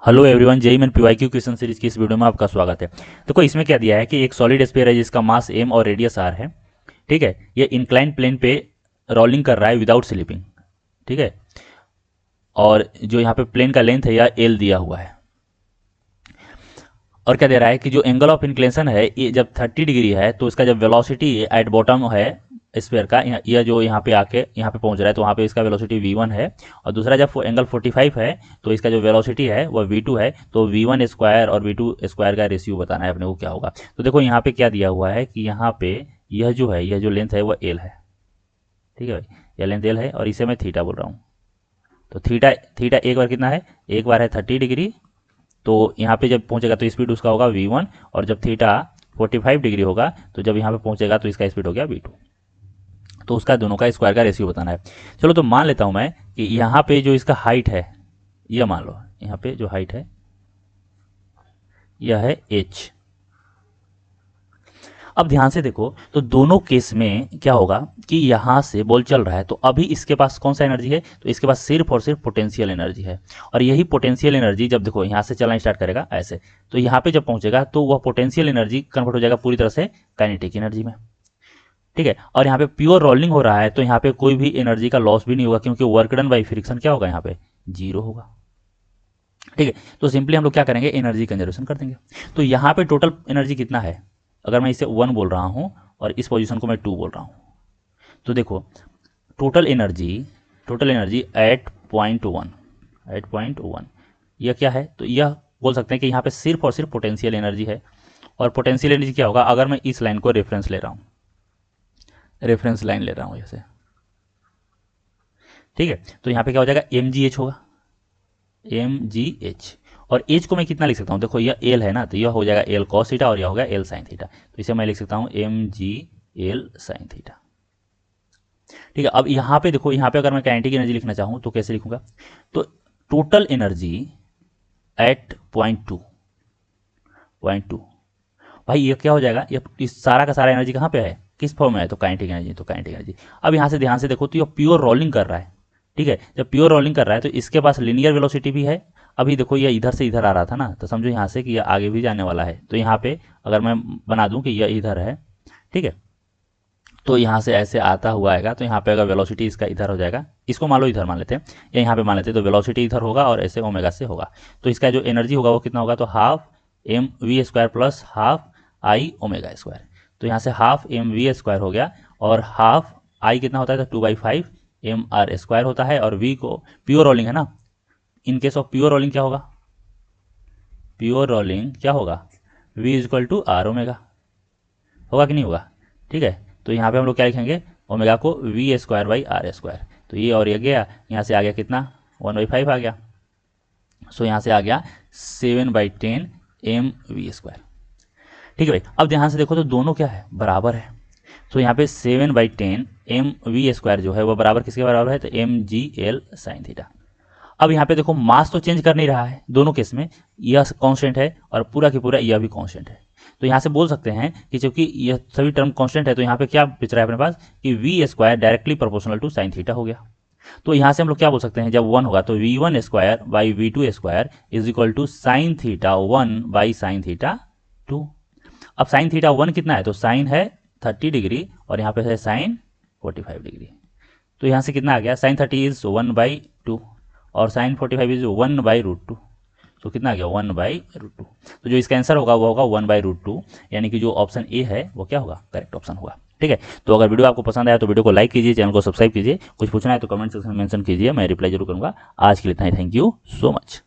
Hello everyone, JEE main PYQ question series की इस video में आपका स्वागत है। देखो इसमें क्या दिया है कि एक सॉलिड स्फीयर है जिसका मास m और रेडियस r है। ठीक है, ये इंक्लाइन प्लेन पे रोलिंग कर रहा है विदाउट स्लिपिंग। ठीक है, और जो यहाँ पे प्लेन का लेंथ है यह l दिया हुआ है। और क्या दे रहा है कि जो एंगल ऑफ इंक्लेशन है ये जब 30 डिग्री है तो इसका जब वेलोसिटी एट बॉटम है स्फीयर का, यह जो यहाँ पे आके यहाँ पे पहुंच रहा है तो वहाँ पे इसका वेलोसिटी v1 है। और दूसरा जब एंगल 45 है तो इसका जो वेलोसिटी है वह v2 है। तो v1 स्क्वायर और v2 स्क्वायर का रेशियो बताना है अपने को क्या होगा। तो देखो यहाँ पे क्या दिया हुआ है कि यहाँ पे यह जो है, यह जो लेंथ है वह l है। ठीक है भाई, यह लेंथ l है और इसे मैं थीटा बोल रहा हूँ। तो थीटा थीटा एक बार कितना है, एक बार है 30 डिग्री। तो यहाँ पे जब पहुंचेगा तो स्पीड उसका होगा v1, और जब थीटा 45 डिग्री होगा तो जब यहाँ पे पहुंचेगा तो इसका स्पीड हो गया v2। तो उसका दोनों का स्क्वायर का रेशियो बताना है। चलो तो मान लेता हूं मैं कि यहाँ पे जो इसका हाइट है, यह मान लो यहाँ पे जो हाइट है यह है h। अब ध्यान से देखो तो दोनों केस में क्या होगा कि यहां से बॉल चल रहा है तो अभी इसके पास कौन सा एनर्जी है, तो इसके पास सिर्फ और सिर्फ पोटेंशियल एनर्जी है। और यही पोटेंशियल एनर्जी जब देखो यहां से चलना स्टार्ट करेगा ऐसे, तो यहाँ पे जब पहुंचेगा तो वह पोटेंशियल एनर्जी कन्वर्ट हो जाएगा पूरी तरह से काइनेटिक एनर्जी में। ठीक है, और यहाँ पे प्योर रोलिंग हो रहा है तो यहाँ पे कोई भी एनर्जी का लॉस भी नहीं होगा क्योंकि वर्क डन बाई फ्रिक्शन क्या होगा, यहाँ पे जीरो होगा। ठीक है, तो सिंपली हम लोग क्या करेंगे, एनर्जी कंजर्वेशन कर देंगे। तो यहाँ पे टोटल एनर्जी कितना है, अगर मैं इसे 1 बोल रहा हूँ और इस पोजीशन को मैं 2 बोल रहा हूँ, तो देखो total energy at point one यह क्या है, तो यह बोल सकते हैं कि यहाँ पे सिर्फ और सिर्फ पोटेंशियल एनर्जी है। और पोटेंशियल एनर्जी क्या होगा, अगर मैं इस लाइन को रेफरेंस ले रहा हूँ, रेफरेंस लाइन ले रहा हूँ जैसे, ठीक है, तो यहाँ पे क्या हो जाएगा, mgh होगा, mgh। और एच को मैं कितना लिख सकता हूँ, देखो यह एल है ना, तो यह हो जाएगा एल कॉस थीटा और यह हो गया एल साइन थीटा। तो इसे मैं लिख सकता हूँ m g l sine theta. ठीक है, अब यहाँ पे देखो, यहाँ पे अगर मैं काइनेटिक एनर्जी लिखना चाहूँ तो कैसे लिखूंगा, तो total energy at point two भाई ये क्या हो जाएगा, ये इस सारा का सारा एनर्जी कहाँ पे है, किस फॉर्म में है, तो काइनेटिक एनर्जी। तो काइनेटिक एनर्जी अब यहाँ से ध्यान से देखो तो ये प्योर रोलिंग कर रहा है। ठीक है, जब प्योर रोलिंग कर रहा है तो इसके पास लिनियर वेलोसिटी भी है। अभी देखो ये इधर से इधर आ रहा था ना, तो समझो यहाँ से कि ये आगे भी जाने वाला है। तो यहाँ पे अगर मैं बना दूं कि यह इधर है, ठीक है, तो यहाँ से ऐसे आता हुआ आएगा, तो यहाँ पे अगर वेलोसिटी इसका इधर हो जाएगा, इसको मान लो इधर मान लेते हैं या यहाँ पे मान लेते हैं, तो वेलोसिटी इधर होगा और ऐसे ओमेगा से होगा। तो इसका जो एनर्जी होगा वो कितना होगा, तो half m v square plus half I omega square. तो यहाँ से हाफ एम वी स्क्वायर हो गया और हाफ आई कितना होता है, तो 2/5 एम आर स्क्वायर होता है। और वी को प्योर रोलिंग है ना, in case of pure rolling क्या होगा, प्योर रोलिंग क्या होगा, v is equal to r omega, होगा कि नहीं होगा। ठीक है, तो यहाँ पे हम लोग क्या लिखेंगे, ओमेगा को v square by r square. तो ये और ये गया, यहाँ से आ गया कितना, 1/5 आ गया। सो यहाँ से आ गया 7/10 एम वी स्क्वायर। ठीक है भाई, अब ध्यान से देखो तो दोनों क्या है, बराबर है। तो यहाँ पे 7/10 एम वी स्क्वायर जो है वो बराबर किसके बराबर है, तो m g l sine theta. अब यहाँ पे देखो मास तो चेंज कर नहीं रहा है दोनों केस में, यह कांस्टेंट है और पूरा की पूरा यह भी कांस्टेंट है। तो यहाँ से बोल सकते हैं कि चूंकि यह सभी टर्म कांस्टेंट है तो यहाँ पे क्या बच रहा है अपने पास कि v square directly proportional to sine theta हो गया। तो यहाँ से हम लोग क्या बोल सकते हैं, जब 1 होगा तो v1 square by v2 square is equal to sine theta 1 by sine theta 2। अब साइन थीटा 1 कितना है, तो साइन है 30 डिग्री और यहाँ पे है साइन 45 डिग्री। तो यहाँ से कितना आ गया, साइन 30 इज 1/2 और साइन 45 इज 1/√2। तो कितना आ गया, 1/√2। तो जो इसका आंसर होगा वो होगा 1/√2, यानी कि जो ऑप्शन ए है वो क्या होगा, करेक्ट ऑप्शन होगा। ठीक है, तो अगर वीडियो आपको पसंद आया तो वीडियो को लाइक कीजिए, चैनल को सब्सक्राइब कीजिए, कुछ पूछना है तो कमेंट सेक्शन में मेंशन कीजिए, मैं रिप्लाई जरूर करूंगा। आज के लिए इतना ही, थैंक यू सो मच।